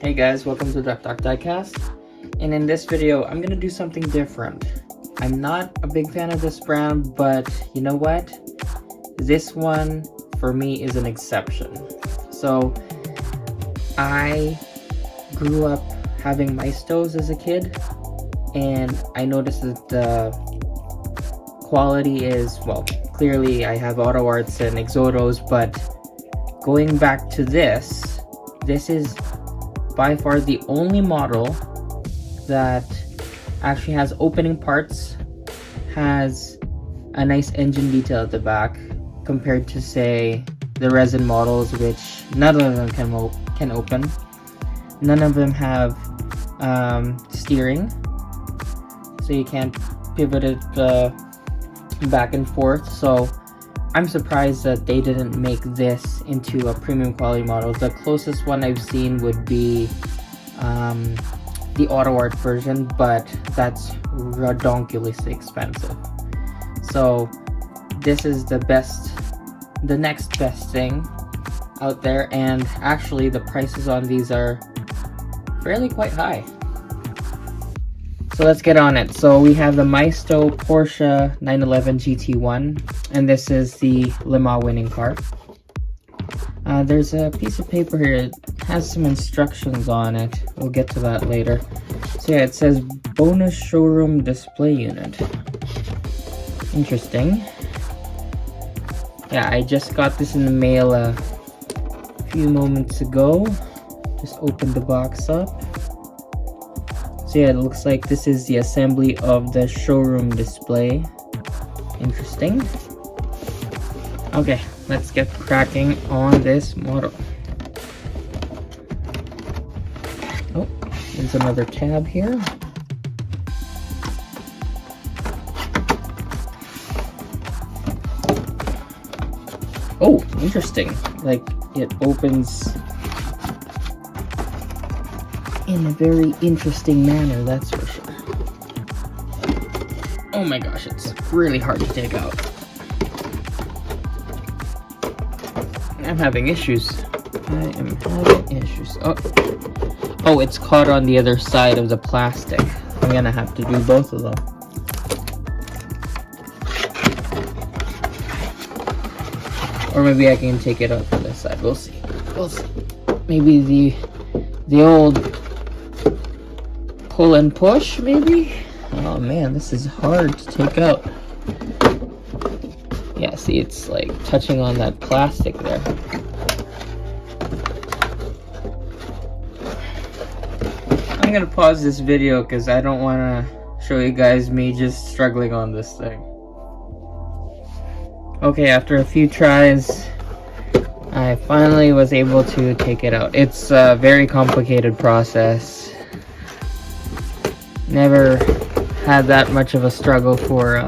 Hey guys, welcome to Diecast, and in this video I'm gonna do something different. I'm not a big fan of this brand, but you know what? This one for me is an exception. So I grew up having Maistos as a kid, and I noticed that the quality is, well, clearly I have Auto Arts and Exodos, but going back to this is by far the only model that actually has opening parts, has a nice engine detail at the back, compared to, say, the resin models, which none of them can open. None of them have steering, so you can't pivot it back and forth. So I'm surprised that they didn't make this into a premium quality model. The closest one I've seen would be the Auto Art version, but that's redonkulously expensive. So this is the next best thing out there, and actually the prices on these are fairly quite high. So let's get on it. So we have the Maisto Porsche 911 GT1, and this is the Le Mans winning car. There's a piece of paper here. It has some instructions on it. We'll get to that later. So yeah, it says bonus showroom display unit. Interesting. Yeah, I just got this in the mail a few moments ago. Just opened the box up. So yeah, it looks like this is the assembly of the showroom display. Interesting. Okay, let's get cracking on this model. Oh, there's another tab here. Oh, interesting. Like, it opens in a very interesting manner, that's for sure. Oh my gosh, it's really hard to take out. I'm having issues. Oh, it's caught on the other side of the plastic. I'm gonna have to do both of them. Or maybe I can take it out from this side. We'll see. We'll see. Maybe the old pull and push, maybe? Oh man, this is hard to take out. Yeah, see, it's like touching on that plastic there. I'm gonna pause this video because I don't want to show you guys me just struggling on this thing. Okay, after a few tries, I finally was able to take it out. It's a very complicated process. Never had that much of a struggle for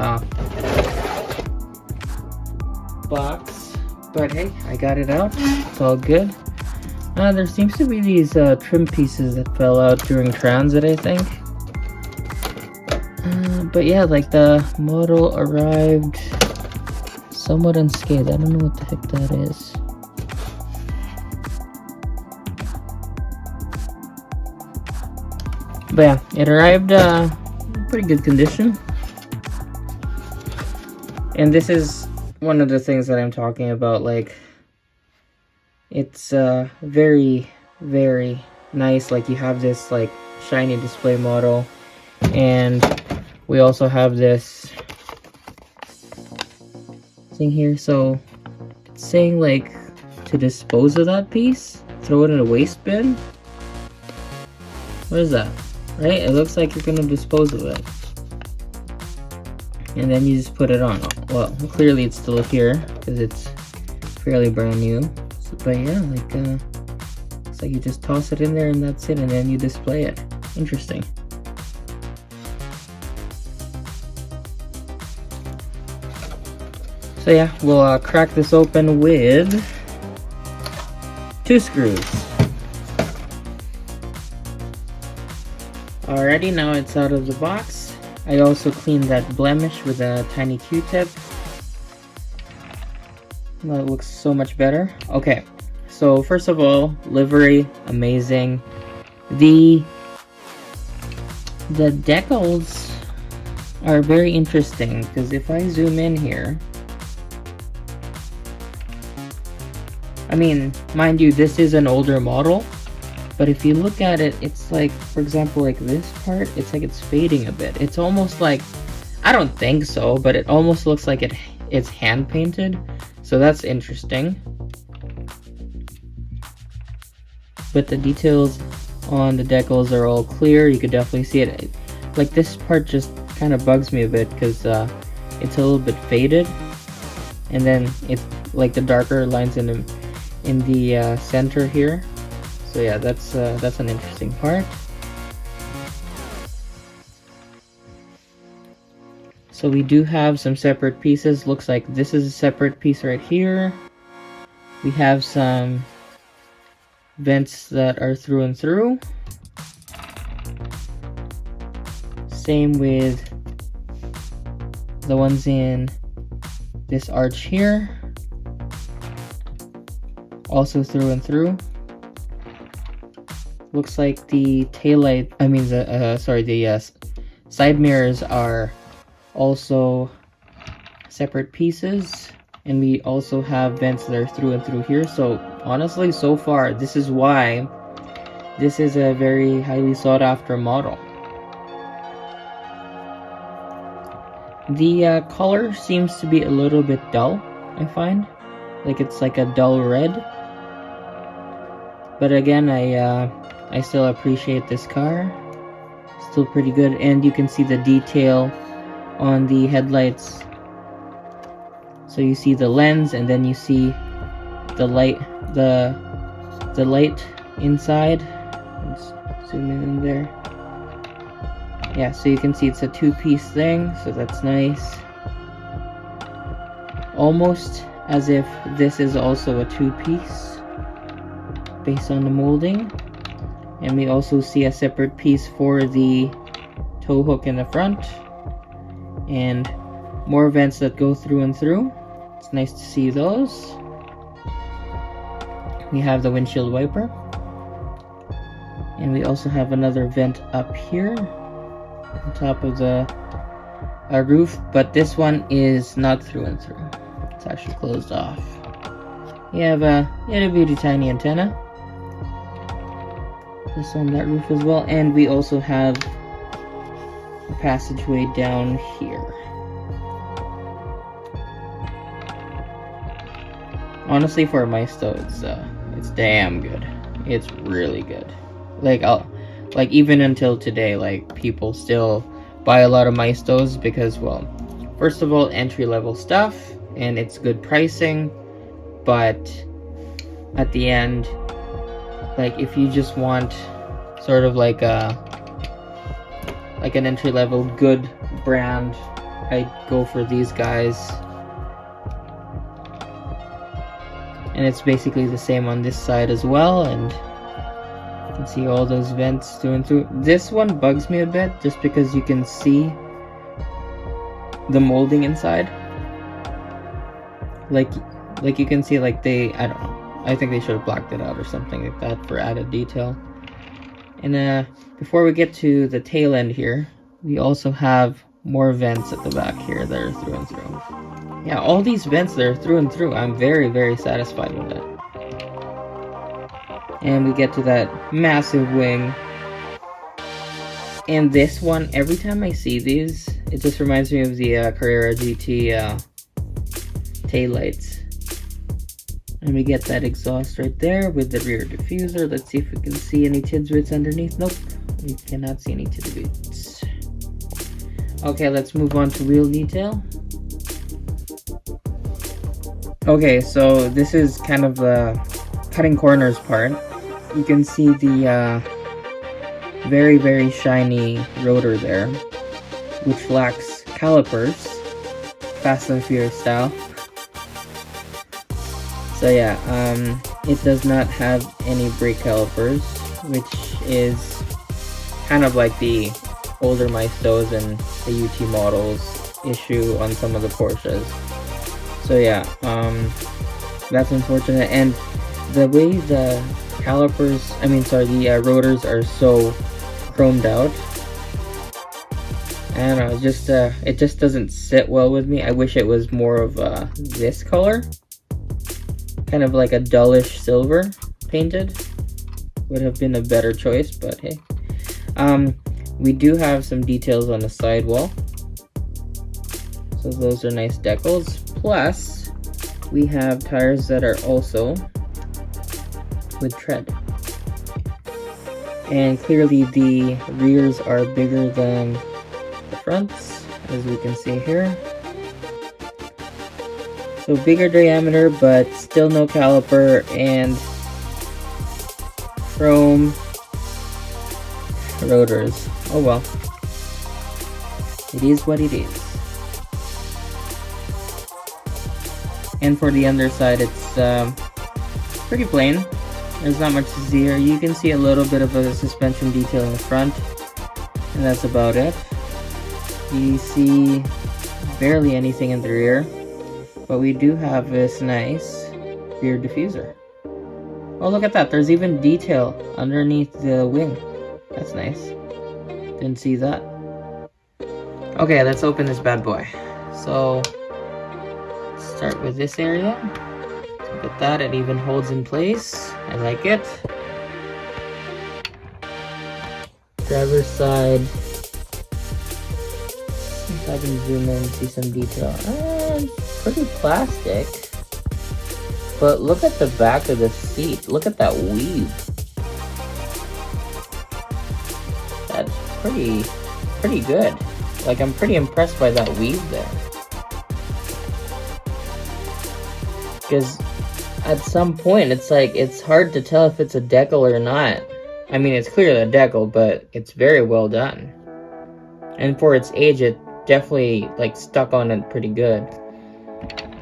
box, but hey, I got it out. It's all good. There seems to be these trim pieces that fell out during transit, I think. But yeah, like, the model arrived somewhat unscathed. I don't know what the heck that is. But yeah, it arrived in pretty good condition. And this is one of the things that I'm talking about. Like, it's very, very nice. Like, you have this like shiny display model, and we also have this thing here. So it's saying, like, to dispose of that piece, throw it in a waste bin. What is that? Right? It looks like you're gonna dispose of it. And then you just put it on. Well, clearly it's still here because it's fairly brand new. So, but yeah, like, it's like you just toss it in there and that's it, and then you display it. Interesting. So yeah, we'll crack this open with 2 screws. Alrighty, now it's out of the box. I also cleaned that blemish with a tiny Q-tip. That looks so much better. Okay, so first of all, livery, amazing. The decals are very interesting because if I zoom in here, I mean, mind you, this is an older model, but if you look at it, it's like, for example, like this part, it's like it's fading a bit. It's almost like, I don't think so, but it almost looks like it's hand painted, so that's interesting. But the details on the decals are all clear. You could definitely see it. Like this part just kind of bugs me a bit because it's a little bit faded, and then it's like the darker lines in the center here. So yeah, that's an interesting part. So we do have some separate pieces. Looks like this is a separate piece right here. We have some vents that are through and through. Same with the ones in this arch here. Also through and through. Looks like the taillight, I mean the side mirrors are also separate pieces, and we also have vents that are through and through here. So honestly, so far, this is why this is a very highly sought after model. The color seems to be a little bit dull, I find. Like it's like a dull red. But again, I still appreciate this car. Still pretty good, and you can see the detail on the headlights. So you see the lens, and then you see the light, the light inside. Let's zoom in there. Yeah, so you can see it's a two-piece thing, so that's nice. Almost as if this is also a two-piece based on the molding. And we also see a separate piece for the tow hook in the front, and more vents that go through and through. It's nice to see those. We have the windshield wiper, and we also have another vent up here on top of the roof, but this one is not through and through. It's actually closed off. You have a beauty tiny antenna just on that roof as well, and we also have a passageway down here. Honestly, for a Maisto, it's damn good. It's really good. Like even until today, like people still buy a lot of Maistos because, well, first of all, entry-level stuff, and it's good pricing, but at the end, like if you just want sort of like an entry-level good brand, I'd go for these guys. And it's basically the same on this side as well, and you can see all those vents through and through. This one bugs me a bit just because you can see the molding inside. Like you can see, like I don't know, I think they should have blacked it out or something like that for added detail. And before we get to the tail end here, we also have more vents at the back here that are through and through. Yeah, all these vents that are through and through, I'm very, very satisfied with it. And we get to that massive wing. And this one, every time I see these, it just reminds me of the Carrera GT taillights. And we get that exhaust right there with the rear diffuser. Let's see if we can see any tidbits underneath. Nope, we cannot see any tidbits. Okay, let's move on to wheel detail. Okay, so this is kind of the cutting corners part. You can see the very, very shiny rotor there, which lacks calipers, Fast and Furious style. So yeah, it does not have any brake calipers, which is kind of like the older Maistos and the UT models issue on some of the Porsches. So yeah, that's unfortunate. And the way the calipers, the rotors are so chromed out. I don't know, it just doesn't sit well with me. I wish it was more of this color. Kind of like a dullish silver painted. Would have been a better choice, but hey. We do have some details on the sidewall. So those are nice decals. Plus, we have tires that are also with tread. And clearly the rears are bigger than the fronts, as we can see here. So bigger diameter, but still no caliper, and chrome rotors. Oh well. It is what it is. And for the underside, it's pretty plain. There's not much to see here. You can see a little bit of a suspension detail in the front, and that's about it. You see barely anything in the rear, but we do have this nice rear diffuser. Oh, look at that. There's even detail underneath the wing. That's nice. Didn't see that. Okay, let's open this bad boy. So, start with this area. Look at that, it even holds in place. I like it. Driver's side. See if I can zoom in and see some detail. It's pretty plastic. But look at the back of the seat. Look at that weave. That's pretty good. Like, I'm pretty impressed by that weave there. Because at some point, it's like, it's hard to tell if it's a decal or not. I mean, it's clearly a decal, but it's very well done. And for its age, it definitely, like, stuck on it pretty good.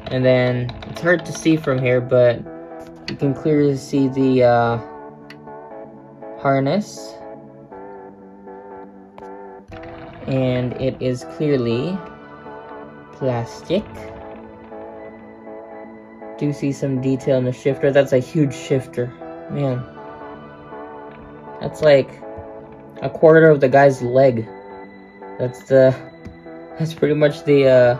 And then, it's hard to see from here, but you can clearly see the harness. And it is clearly plastic. Do see some detail in the shifter. That's a huge shifter, man. That's like a quarter of the guy's leg. That's pretty much the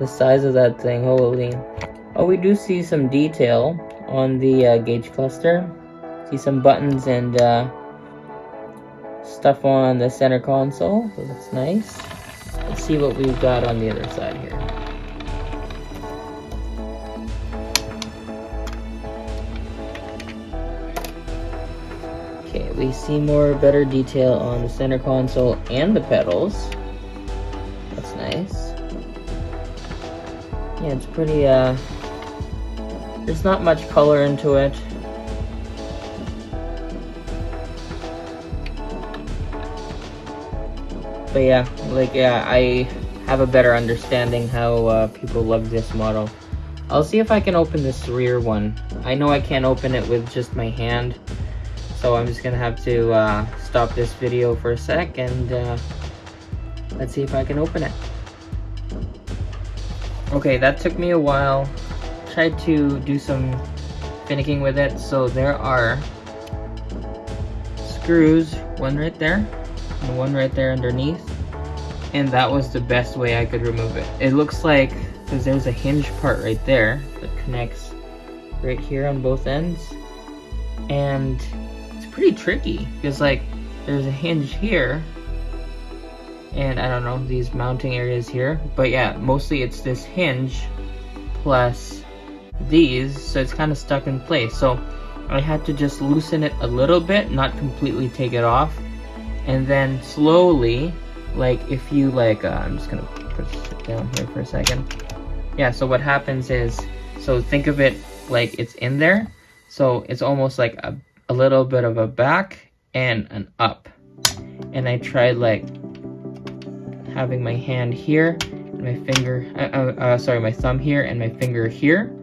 size of that thing. Holy. Oh, we do see some detail on the gauge cluster. See some buttons and stuff on the center console. So that's nice. Let's see what we've got on the other side here. Okay, we see better detail on the center console and the pedals. That's nice. Yeah, it's pretty, there's not much color into it. But yeah, I have a better understanding how people love this model. I'll see if I can open this rear one. I know I can't open it with just my hand, so I'm just gonna have to stop this video for a sec and let's see if I can open it. Okay, that took me a while. Tried to do some finicking with it. So there are screws, one right there and one right there underneath, and that was the best way I could remove it. It looks like, because there's a hinge part right there that connects right here on both ends, and it's pretty tricky because like there's a hinge here and I don't know, these mounting areas here, but yeah, mostly it's this hinge plus these, so it's kind of stuck in place. So I had to just loosen it a little bit, not completely take it off, and then slowly, like if you like I'm just gonna put it down here for a second. Yeah, so what happens is, so think of it like it's in there, so it's almost like a little bit of a back and an up. And I tried like having my hand here and my finger my thumb here and my finger here,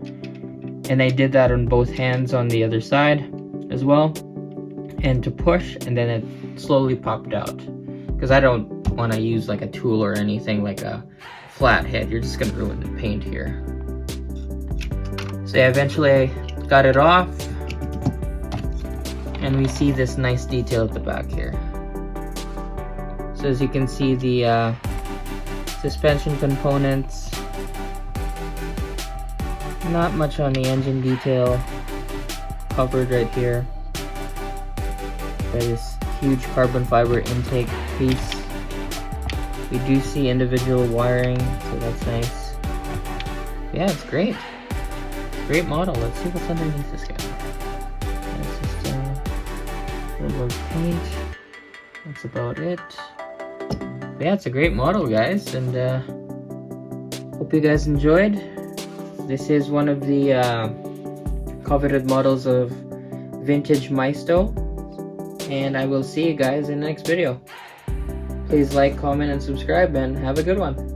and I did that on both hands on the other side as well, and to push, and then it slowly popped out because I don't want to use like a tool or anything, like a flat head. You're just gonna ruin the paint here. So yeah, eventually I got it off. And we see this nice detail at the back here. So as you can see, the suspension components, not much on the engine detail, covered right here by this huge carbon fiber intake piece. We do see individual wiring, so that's nice. Yeah, it's great. Great model. Let's see what's underneath this guy. It's just a little paint. That's about it. But yeah, it's a great model, guys, and hope you guys enjoyed. This is one of the coveted models of vintage Maisto, and I will see you guys in the next video. Please like, comment, and subscribe, and have a good one.